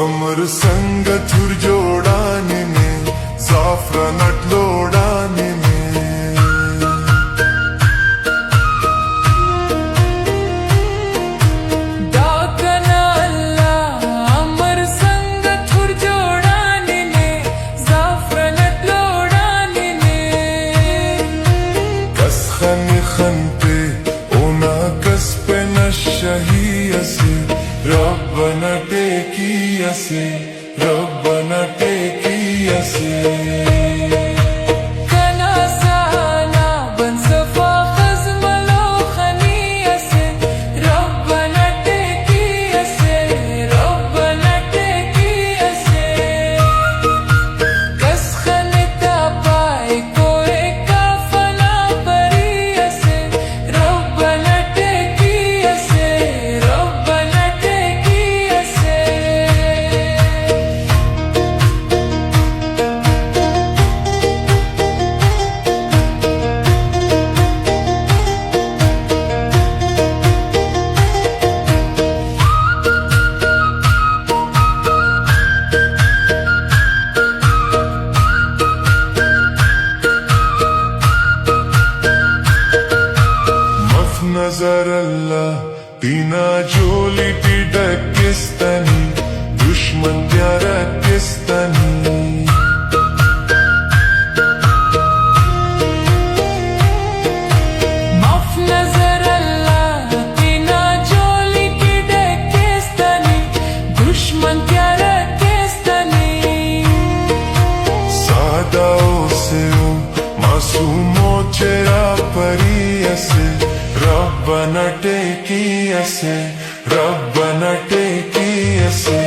अमर संग थुर जोड़ाने में जाफरा नट लोड़ाने में दाकना अल्लाह अमर संग थुर जोड़ाने में जाफरा नट लोड़ाने में कस खन खन पे ओना कस पे नशहीयसे रब्बना टेकियसे रब्बना टेकियसे नजर अल्लाह तीना जोली टिडक किस्तनी दुश्मन प्यारा किस्तनी माफ नजर अल्लाह तीना जोली टिडक किस्तनी दुश्मन प्यारा किस्तनी सादाओ से मासूमो चेरा परियसे रब्बना टेकियसे रब्बना टेकियसे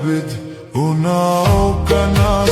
Bid unaw ka na